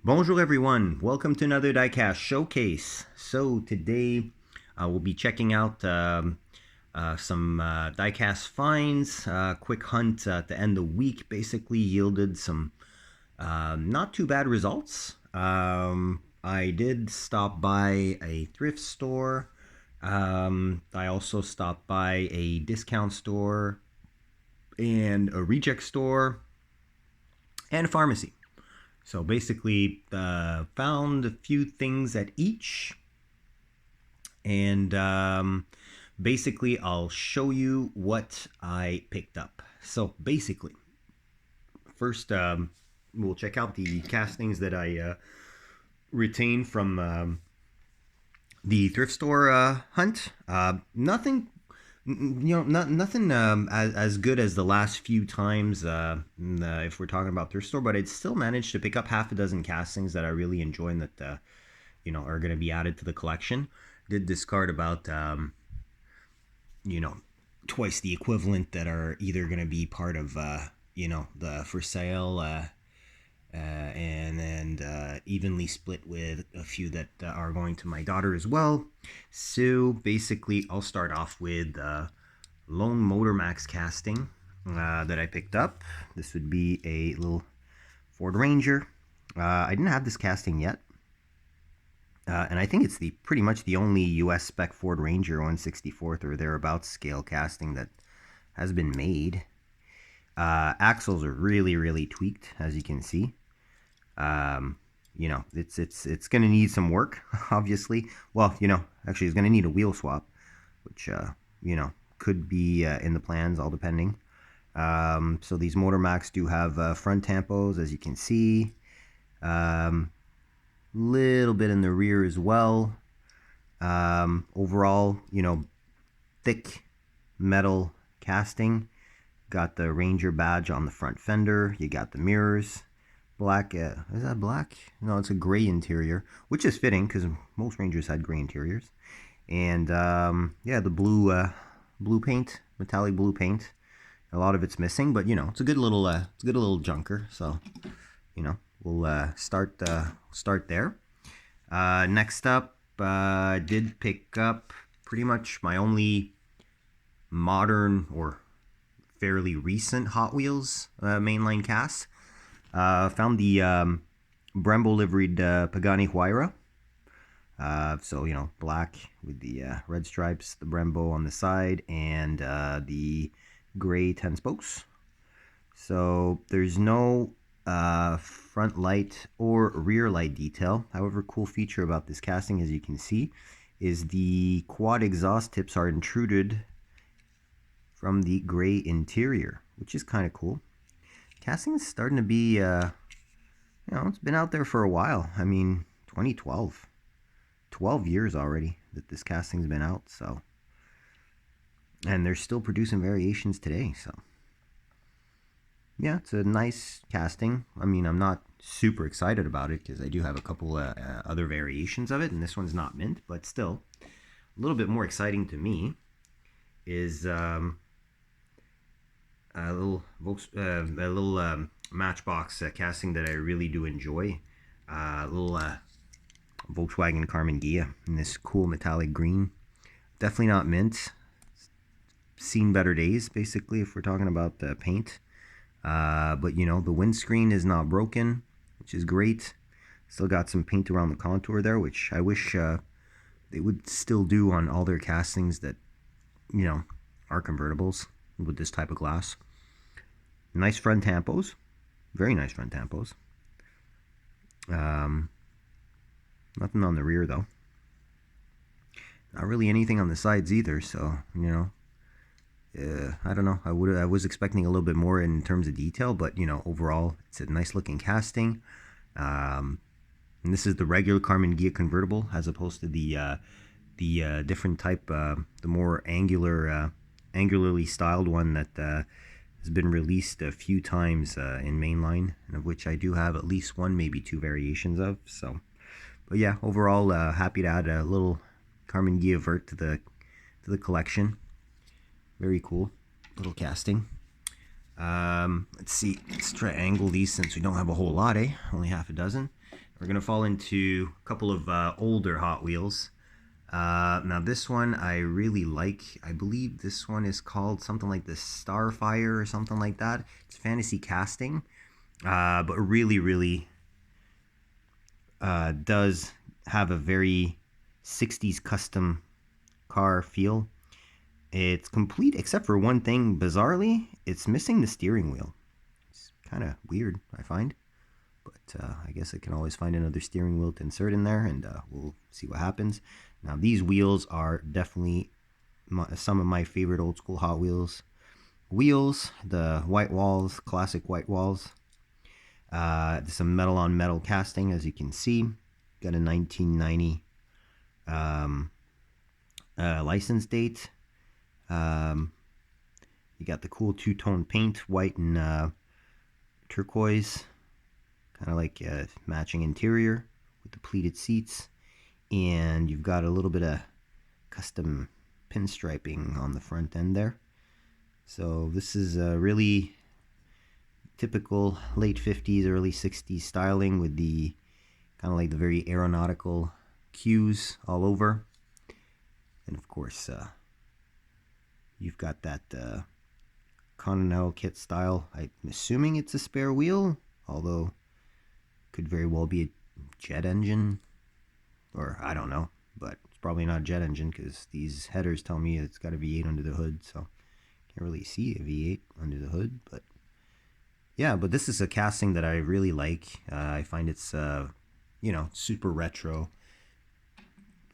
Bonjour everyone, welcome to another diecast showcase. So today we'll be checking out some diecast finds. Quick hunt at the end of the week basically yielded some not too bad results. I did stop by a thrift store. I also stopped by a discount store and a reject store and a pharmacy. So basically, found a few things at each, and basically I'll show you what I picked up. So basically, first we'll check out the castings that I retained from the thrift store hunt. Nothing nothing as good as the last few times if we're talking about thrift store, but I'd still managed to pick up half a dozen castings that I really enjoy and that are going to be added to the collection. Did discard about twice the equivalent that are either going to be part of the for sale and evenly split with a few that are going to my daughter as well. So basically, I'll start off with Lone Motor Max casting that I picked up. This would be a little Ford Ranger. I didn't have this casting yet, and I think it's pretty much the only US spec Ford Ranger 1/64th or thereabouts scale casting that has been made. Axles are really tweaked, as you can see. It's going to need some work, obviously. Well, actually, it's going to need a wheel swap, which could be in the plans, all depending. So these Motor Max do have front tampos, as you can see. Little bit in the rear as well. Overall, thick metal casting. Got the Ranger badge on the front fender. You got the mirrors. Black, is that black? No, it's a gray interior, which is fitting because most Rangers had gray interiors. And yeah, the blue paint, metallic blue paint. A lot of it's missing, but it's a good little junker. So we'll start there. Next up, did pick up pretty much my only modern or fairly recent Hot Wheels mainline cast. Found the Brembo liveried Pagani Huayra. So black with the red stripes, the Brembo on the side, and the gray 10 spokes. So there's no front light or rear light detail. However, cool feature about this casting, as you can see, is the quad exhaust tips are intruded from the gray interior, which is kind of cool. Casting is starting to be, it's been out there for a while. I mean, 2012, 12 years already that this casting's been out. So, and they're still producing variations today. So, yeah, it's a nice casting. I mean, I'm not super excited about it because I do have a couple other variations of it, and this one's not mint, but still, a little bit more exciting to me is a little Matchbox casting that I really do enjoy. A little Volkswagen Carmen Ghia in this cool metallic green. Definitely not mint. Seen better days, basically, if we're talking about the paint. But the windscreen is not broken, which is great. Still got some paint around the contour there, which I wish they would still do on all their castings that are convertibles with this type of glass. Nice front tampos, very nice front tampos. Nothing on the rear though. Not really anything on the sides either. So I don't know. I was expecting a little bit more in terms of detail, but overall it's a nice looking casting. And this is the regular Carmen Ghia convertible, as opposed to the different type, the more angularly styled one that has been released a few times in mainline, and of which I do have at least one, maybe two variations of. So, but yeah, overall, happy to add a little Carmen Ghia vert to the collection. Very cool little casting. Let's see. Let's try to angle these since we don't have a whole lot, Only half a dozen. we're gonna fall into a couple of older Hot Wheels. Now this one I really like. I believe this one is called something like the Starfire or something like that. It's fantasy casting, but really does have a very 60s custom car feel. It's complete except for one thing. Bizarrely, it's missing the steering wheel. It's kind of weird, I find. But I guess I can always find another steering wheel to insert in there, and we'll see what happens. Now, these wheels are definitely some of my favorite old school Hot Wheels wheels. The white walls, classic white walls. Some metal on metal casting, as you can see. Got a 1990 license date. You got the cool two-tone paint, white and turquoise. Kind of like a matching interior with the pleated seats. And you've got a little bit of custom pinstriping on the front end there. So this is a really typical late 50s, early 60s styling with the kind of like the very aeronautical cues all over. And of course, you've got that Continental kit style. I'm assuming it's a spare wheel, although could very well be a jet engine, or I don't know, but it's probably not a jet engine because these headers tell me it's got a V8 under the hood, so can't really see a V8 under the hood. But yeah, but this is a casting that I really like. I find it's you know, super retro,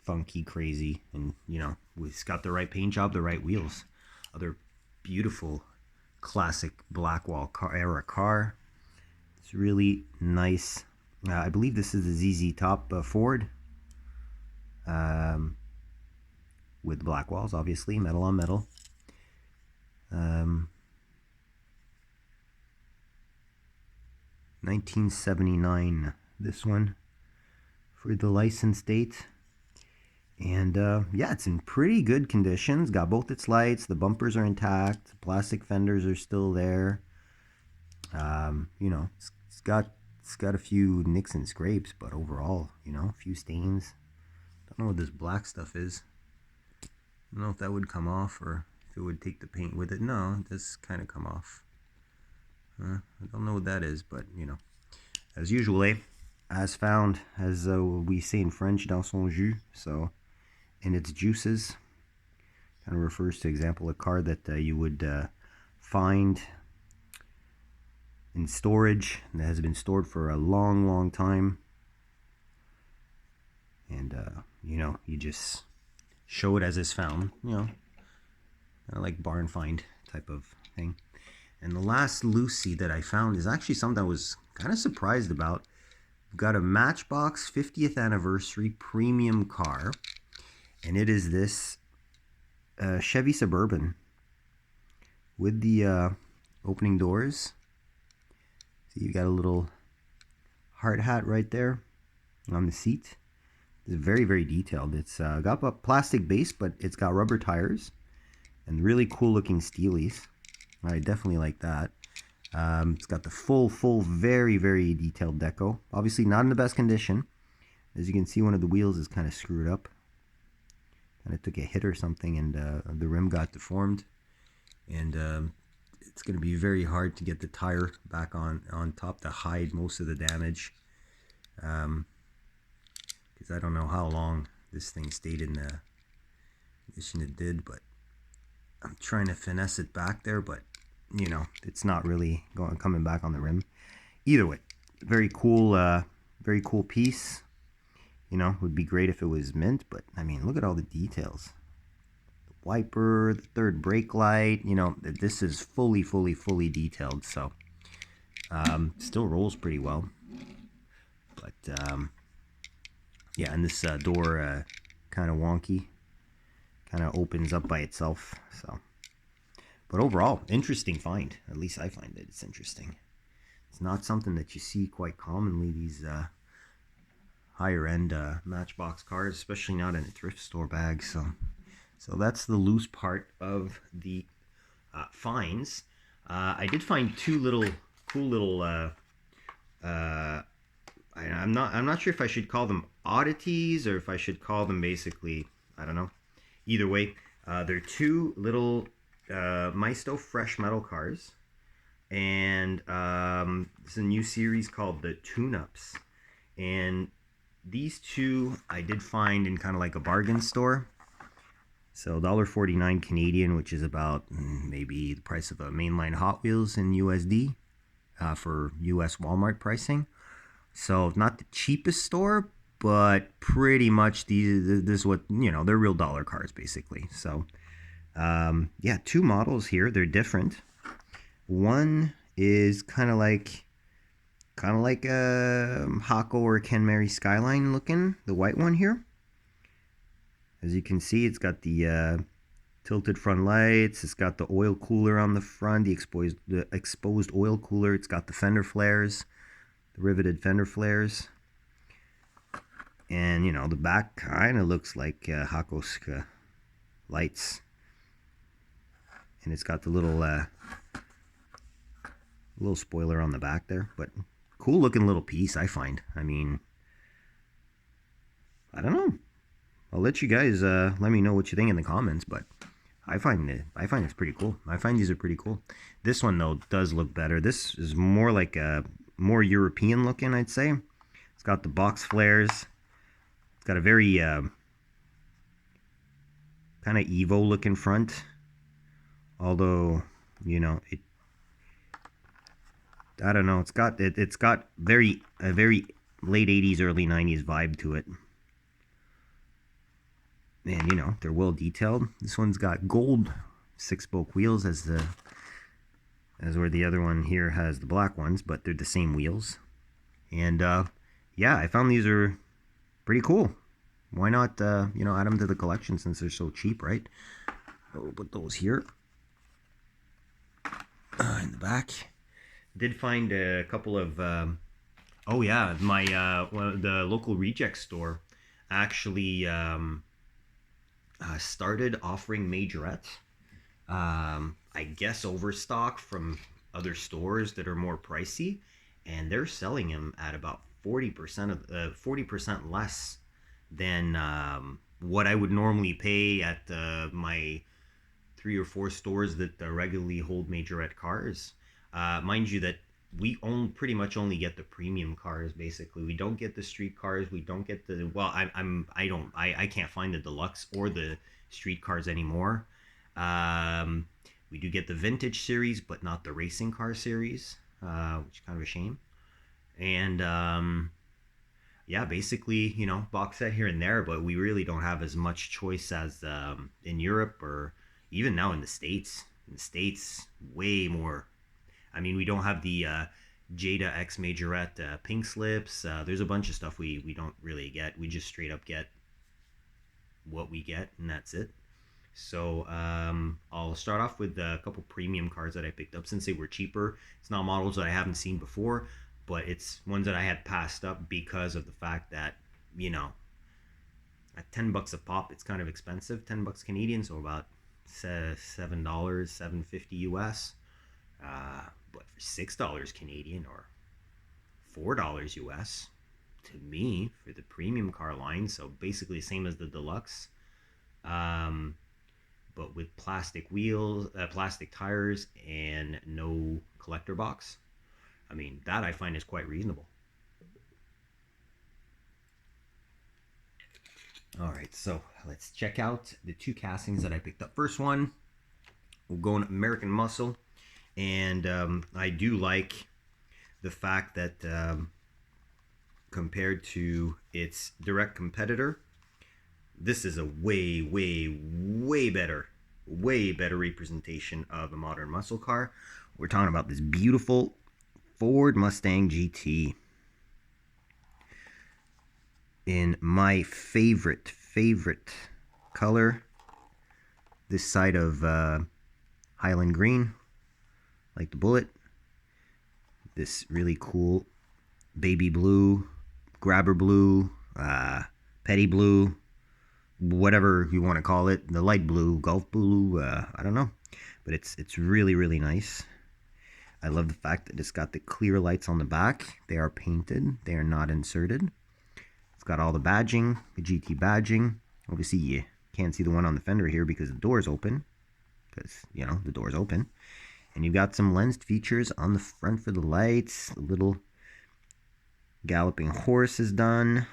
funky, crazy, and you know, it's got the right paint job, the right wheels. Other beautiful classic Blackwall car era car. It's really nice. I believe this is the ZZ Top Ford with black walls, obviously, metal on metal. 1979, this one for the license date. And yeah, it's in pretty good conditions. Got both its lights, the bumpers are intact, the plastic fenders are still there. You know, it's got a few nicks and scrapes, but overall, you know, a few stains. Don't know what this black stuff is. I don't know if that would come off or if it would take the paint with it. No, it does kind of come off. I don't know what that is, but you know, as usual, as found, as we say in French, dans son jus. So, in its juices, kind of refers to example a car that you would find in storage that has been stored for a long time, and you know, you just show it as it's found, you know, kind of like barn find type of thing. And the last Lucy that I found is actually something I was kind of surprised about. We've got a Matchbox 50th anniversary premium car, and it is this Chevy Suburban with the opening doors. So you got a little hard hat right there on the seat. It's very detailed. It's got a plastic base, but it's got rubber tires and really cool looking steelies. I definitely like that. It's got the full very detailed deco. Obviously not in the best condition. As you can see, one of the wheels is kind of screwed up. And it took a hit or something, and the rim got deformed. And it's going to be very hard to get the tire back on top to hide most of the damage. Because I don't know how long this thing stayed in the condition it did, but I'm trying to finesse it back there, but you know, it's not really coming back on the rim. Either way, very cool piece. You know, would be great if it was mint, but I mean, look at all the details. The wiper, the third brake light, you know, this is fully detailed, so still rolls pretty well. But yeah, and this door kind of wonky, kind of opens up by itself, so. But overall, interesting find. At least I find that it's interesting. It's not something that you see quite commonly, these higher end Matchbox cars, especially not in a thrift store bag. So that's the loose part of the finds. I did find two cool little I I'm not sure if I should call them oddities or if I should call them basically, I don't know. Either way, they're two little Maisto fresh metal cars, and it's a new series called the tune-ups. And these two I did find in kind of like a bargain store. So $1.49 Canadian, which is about maybe the price of a mainline Hot Wheels in USD for US Walmart pricing. So not the cheapest store, but pretty much this is what, they're real dollar cars basically. So yeah, two models here. They're different. One is kind of like a Hako or Ken Mary Skyline looking, the white one here. As you can see, it's got the tilted front lights. It's got the oil cooler on the front, the exposed oil cooler. It's got the fender flares, the riveted fender flares. And, the back kind of looks like Hako's lights. And it's got the little spoiler on the back there. But cool looking little piece, I find. I mean, I don't know. I'll let you guys let me know what you think in the comments, but I find it's pretty cool. I find these are pretty cool. This one though does look better. This is more like a more European looking, I'd say. It's got the box flares. It's got a very kind of Evo looking front. Although, I don't know. It's got a very late 80s, early 90s vibe to it. And they're well detailed. This one's got gold 6-spoke wheels as where the other one here has the black ones, but they're the same wheels. And yeah, I found these are pretty cool. Why not add them to the collection since they're so cheap, right? We'll put those here in the back. Did find a couple of oh yeah, my the local reject store actually started offering majorettes. I guess overstock from other stores that are more pricey, and they're selling them at about 40% less than what I would normally pay at my 3 or 4 stores that regularly hold majorette cars. Mind you that we pretty much only get the premium cars. Basically, we don't get the street cars. We don't get the I can't find the deluxe or the street cars anymore. We do get the vintage series, but not the racing car series, which is kind of a shame. And yeah, basically, box set here and there, but we really don't have as much choice as in Europe or even now in the States. In the States, way more. I mean, we don't have the Jada X Majorette pink slips. There's a bunch of stuff we don't really get. We just straight up get what we get, and that's it. So I'll start off with a couple premium cars that I picked up since they were cheaper. It's not models that I haven't seen before, but it's ones that I had passed up because of the fact that, at $10 a pop, it's kind of expensive. $10 Canadian, so about $7, $7.50 US. But for $6 Canadian or $4 US, to me, for the premium car line, so basically the same as the deluxe, but with plastic wheels, plastic tires, and no collector box. I mean, that I find is quite reasonable. All right, so let's check out the 2 castings that I picked up. First one, we'll go in American Muscle. And I do like the fact that compared to its direct competitor, this is a way better representation of a modern muscle car. We're talking about this beautiful Ford Mustang GT in my favorite color, this side of Highland Green, like the bullet. This really cool baby blue, grabber blue, petty blue, whatever you want to call it. The light blue, golf blue, I don't know, but it's really nice. I love the fact that it's got the clear lights on the back. They are painted. They are not inserted. It's got all the badging, the GT badging. Obviously, you can't see the one on the fender here because the door is open. Because, you know, the door is open. And you've got some lensed features on the front for the lights. A little galloping horse is done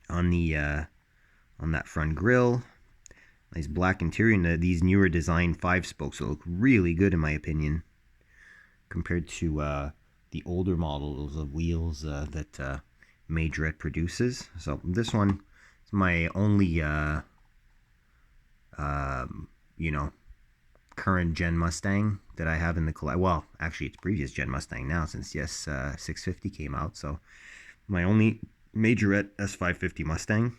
on the on that front grille. Nice black interior, and these newer design 5-spokes look really good in my opinion compared to the older models of wheels that Majorette produces. So this one is my only you know, current gen Mustang that I have in the collection. Well, actually it's previous gen Mustang now, since 650 came out. So my only Majorette S550 Mustang,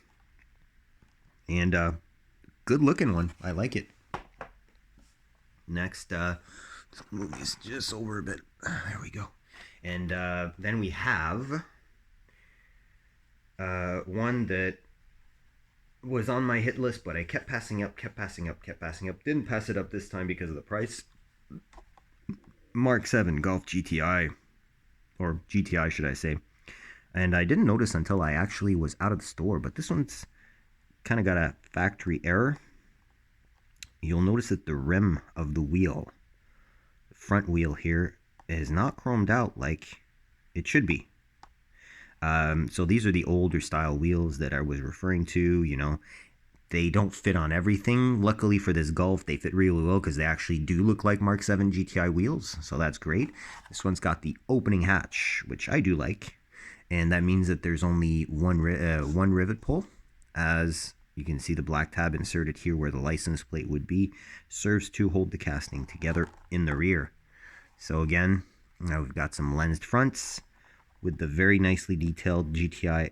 and good looking one. I like it. Next, let's move this just over a bit. There we go. And then we have one that was on my hit list, but I kept passing up. Didn't pass it up this time because of the price. Mark 7 Golf GTI, or GTI should I say. And I didn't notice until I actually was out of the store, but this one's kind of got a factory error. You'll notice that the rim of the wheel, the front wheel here, is not chromed out like it should be. So these are the older style wheels that I was referring to. You know, they don't fit on everything. Luckily for this Golf, they fit really well because they actually do look like Mark 7 GTI wheels. So that's great. This one's got the opening hatch, which I do like. And that means that there's only one rivet pull. As you can see, the black tab inserted here where the license plate would be serves to hold the casting together in the rear. So again, now we've got some lensed fronts with the very nicely detailed GTI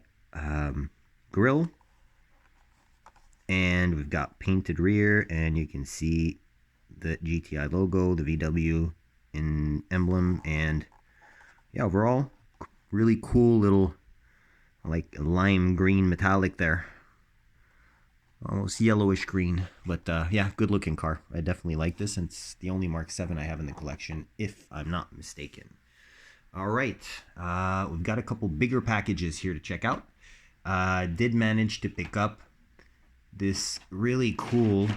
grille. And we've got painted rear, and you can see the GTI logo, the VW in emblem, and yeah, overall, really cool little, like, lime green metallic there. Almost yellowish green, but yeah, good looking car. I definitely like this, and it's the only Mark 7 I have in the collection, if I'm not mistaken. All right, we've got a couple bigger packages here to check out. Did manage to pick up this really cool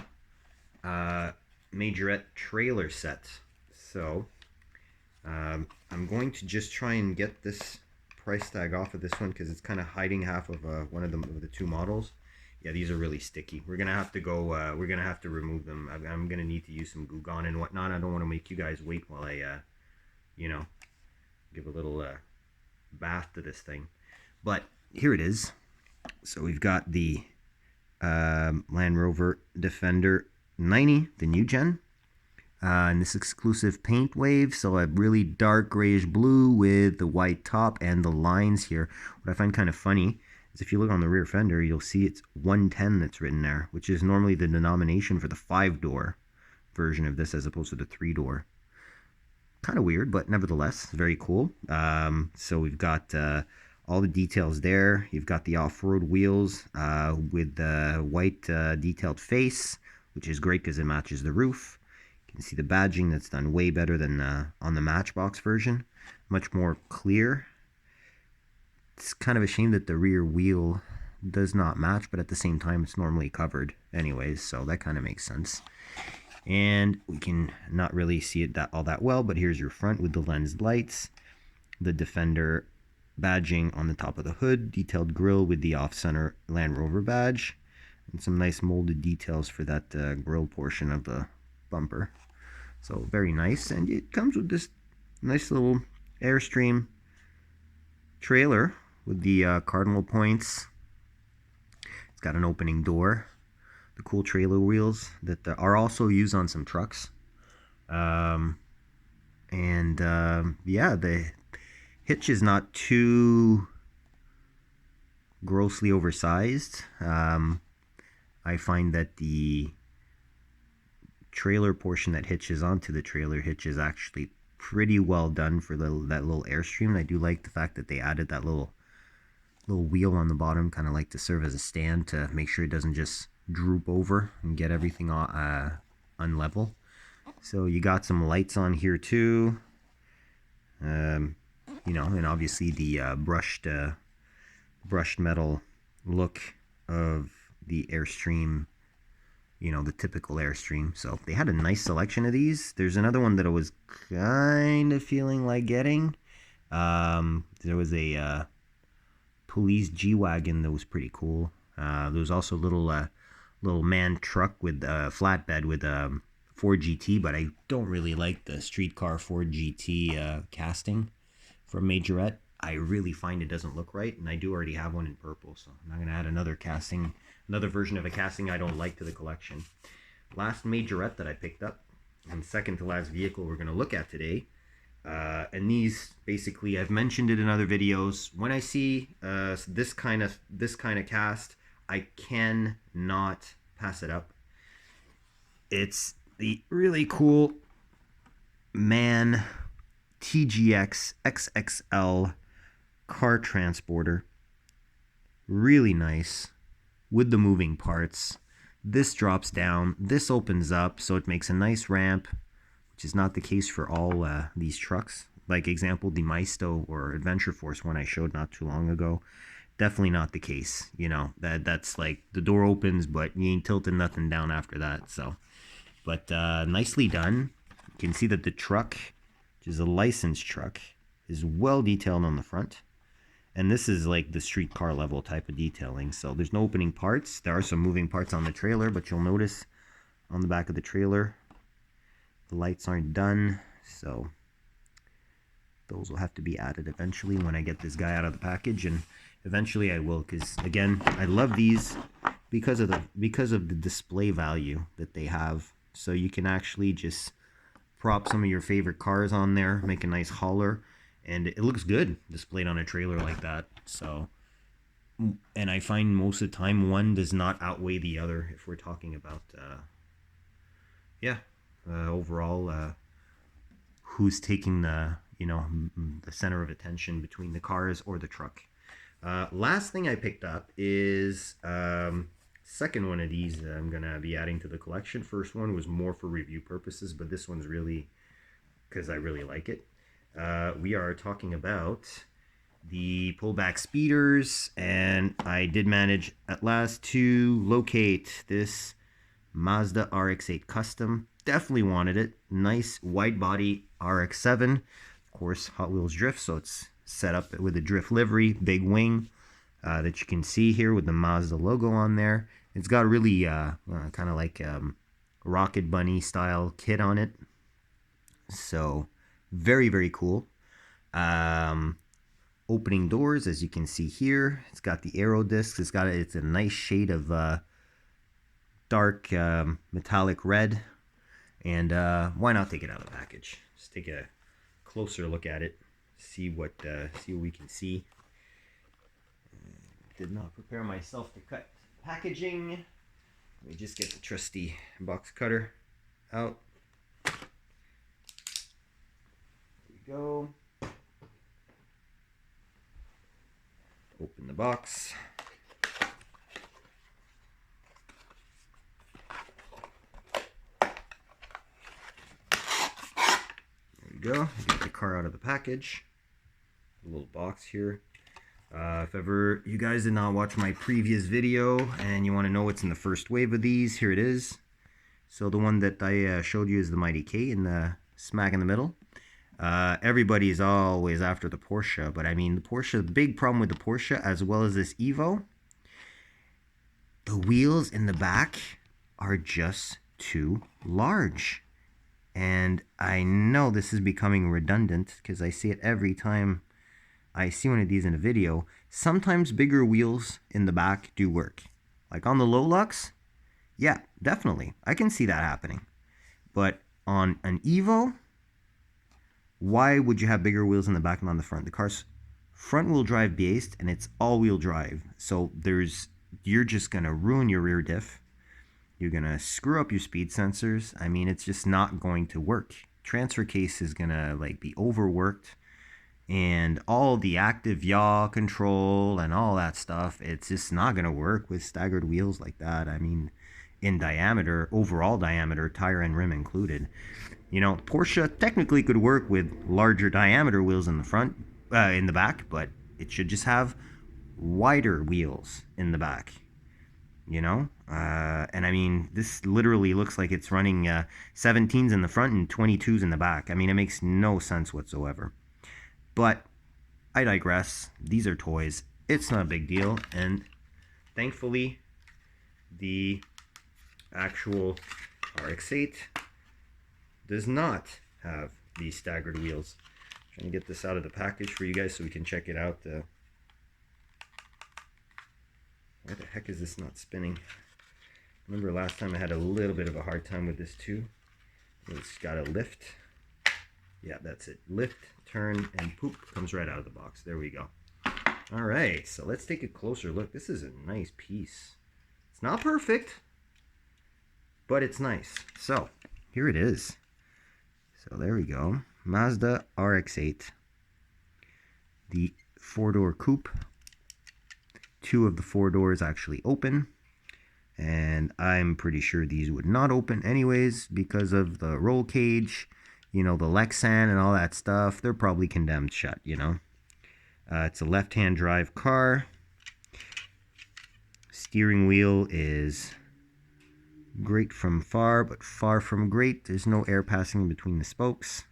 Majorette trailer set. So I'm going to just try and get this price tag off of this one because it's kind of hiding half of one of the two models. Yeah, these are really sticky. We're gonna have to go. We're gonna have to remove them. I'm gonna need to use some Goo Gone and whatnot. I don't want to make you guys wait while I, you know, give a little bath to this thing. But here it is. So we've got the Land Rover Defender 90, the new gen, and this exclusive paint wave. So a really dark grayish blue with the white top and the lines here. What I find kind of funny is if you look on the rear fender, you'll see it's 110 that's written there, which is normally the denomination for the 5-door version of this as opposed to the 3-door. Kind of weird, but nevertheless, very cool. So we've got all the details there. You've got the off-road wheels with the white detailed face, which is great because it matches the roof. You can see the badging that's done way better than on the Matchbox version. Much more clear. It's kind of a shame that the rear wheel does not match, but at the same time it's normally covered anyways, so that kind of makes sense. And we can not really see it all that well, but here's your front with the lensed lights, the Defender badging on the top of the hood, detailed grille with the off-center Land Rover badge, and some nice molded details for that grille portion of the bumper. So very nice, and it comes with this nice little Airstream trailer with the cardinal points. It's got an opening door, the cool trailer wheels that are also used on some trucks, and yeah, the hitch is not too grossly oversized. I find that the trailer portion that hitches onto the trailer hitch is actually pretty well done for that little Airstream. And I do like the fact that they added that little wheel on the bottom, kind of like to serve as a stand to make sure it doesn't just droop over and get everything unlevel. So you got some lights on here too. You know, and obviously the brushed metal look of the Airstream, you know, the typical Airstream. So they had a nice selection of these. There's another one that I was kind of feeling like getting. There was a police G-Wagon that was pretty cool. There was also a little man truck with a flatbed with a Ford GT, but I don't really like the streetcar Ford GT casting from Majorette. I really find it doesn't look right, and I do already have one in purple, so I'm not going to add another version of a casting I don't like to the collection. Last Majorette that I picked up, and second to last vehicle we're going to look at today. And these, basically, I've mentioned it in other videos. When I see this kind of cast, I cannot pass it up. It's the really cool MAN TGX XXL car transporter. Really nice with the moving parts. This drops down, this opens up, so it makes a nice ramp, which is not the case for all these trucks. Like example, the Maisto or Adventure Force one I showed not too long ago. Definitely not the case. You know, that's like the door opens, but you ain't tilting nothing down after that. So, but nicely done. You can see that the truck, which is a licensed truck, is well detailed on the front. And this is like the streetcar level type of detailing. So there's no opening parts. There are some moving parts on the trailer, but you'll notice on the back of the trailer, the lights aren't done. So those will have to be added eventually when I get this guy out of the package. And eventually I will, because again, I love these because of the display value that they have. So you can actually just prop some of your favorite cars on there, make a nice hauler. And it looks good displayed on a trailer like that. So, and I find most of the time one does not outweigh the other if we're talking about, overall, who's taking the, you know, the center of attention between the cars or the truck. Last thing I picked up is second one of these I'm going to be adding to the collection. First one was more for review purposes, but this one's really because I really like it. We are talking about the Pullback Speeders, and I did manage at last to locate this Mazda RX-8 Custom. Definitely wanted it. Nice wide body RX-7. Of course, Hot Wheels Drift, so it's set up with a drift livery, big wing that you can see here with the Mazda logo on there. It's got really kind of like Rocket Bunny style kit on it. So very, very cool. Opening doors, as you can see here. It's got the aero discs. It's a nice shade of dark metallic red. And why not take it out of the package? Just take a closer look at it. See what we can see. Did not prepare myself to cut packaging. Let me just get the trusty box cutter out. Go. Open the box. There we go. Get the car out of the package. A little box here. If ever you guys did not watch my previous video and you want to know what's in the first wave of these, here it is. So the one that I showed you is the Mighty K in the smack in the middle. Everybody's always after the Porsche, but I mean the big problem with the Porsche as well as this Evo, the wheels in the back are just too large. And I know this is becoming redundant because I see it every time I see one of these in a video. Sometimes bigger wheels in the back do work. Like on the Low Lux, yeah, definitely. I can see that happening. But on an Evo, why would you have bigger wheels in the back and on the front? The car's front-wheel drive based, and it's all-wheel drive. So you're just going to ruin your rear diff. You're going to screw up your speed sensors. I mean, it's just not going to work. Transfer case is going to be overworked. And all the active yaw control and all that stuff, it's just not going to work with staggered wheels like that. I mean, in diameter, overall diameter, tire and rim included. You know, Porsche technically could work with larger diameter wheels in the front, in the back, but it should just have wider wheels in the back. You know, and I mean, this literally looks like it's running 17s in the front and 22s in the back. I mean, it makes no sense whatsoever. But I digress. These are toys. It's not a big deal, and thankfully, the actual RX-8 does not have these staggered wheels. I'm trying to get this out of the package for you guys so we can check it out. Why the heck is this not spinning? Remember last time I had a little bit of a hard time with this too. It's got a lift. Yeah, that's it. Lift, turn, and poop comes right out of the box. There we go. All right, so let's take a closer look. This is a nice piece. It's not perfect, but it's nice. So here it is. So there we go. Mazda RX-8. The four-door coupe. Two of the four doors actually open, and I'm pretty sure these would not open anyways because of the roll cage, you know, the Lexan and all that stuff. They're probably condemned shut, you know. It's a left-hand drive car. Steering wheel is great from far, but far from great. There's no air passing between the spokes.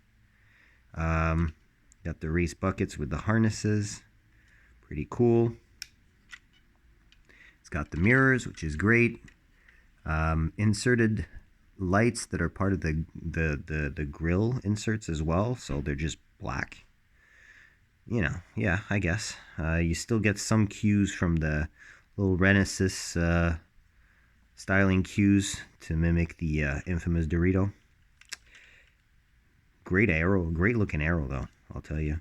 Got the race buckets with the harnesses. Pretty cool. It's got the mirrors, which is great. Inserted lights that are part of the grill inserts as well, so they're just black. You know, yeah, I guess. You still get some cues from the little Renaissance styling cues to mimic the infamous Dorito. Great arrow, great looking arrow though, I'll tell you.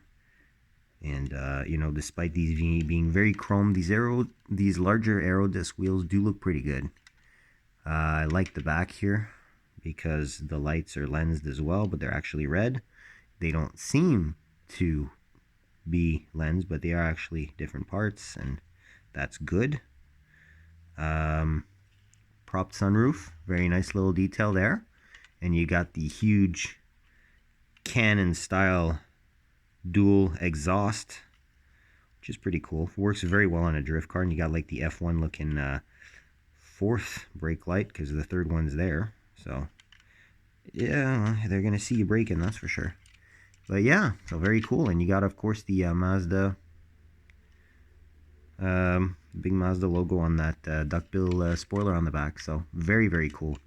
And you know, despite these being very chrome, these larger aero disc wheels do look pretty good. I like the back here because the lights are lensed as well, but they're actually red. They don't seem to be lensed, but they are actually different parts, and that's good. Propped sunroof, very nice little detail there. And you got the huge Canon style dual exhaust, which is pretty cool. Works very well on a drift car, and you got like the F1 looking fourth brake light because the third one's there. So yeah, they're gonna see you braking, that's for sure. But yeah, so very cool. And you got, of course, the Mazda, big Mazda logo on that duckbill spoiler on the back. So very, very cool.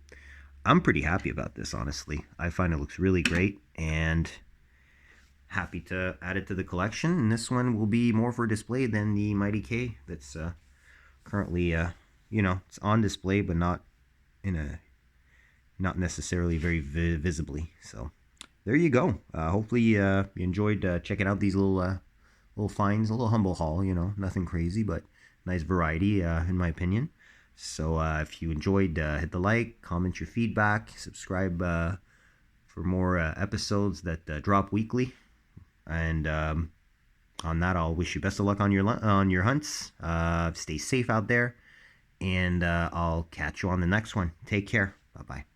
I'm pretty happy about this, honestly. I find it looks really great, and happy to add it to the collection. And this one will be more for display than the Mighty K that's currently, you know, it's on display, but not necessarily very visibly. So there you go. Hopefully you enjoyed checking out these little finds, a little humble haul, you know, nothing crazy, but nice variety in my opinion. So if you enjoyed, hit the like, comment your feedback, subscribe for more episodes that drop weekly. And on that, I'll wish you best of luck on your hunts. Stay safe out there, and I'll catch you on the next one. Take care. Bye-bye.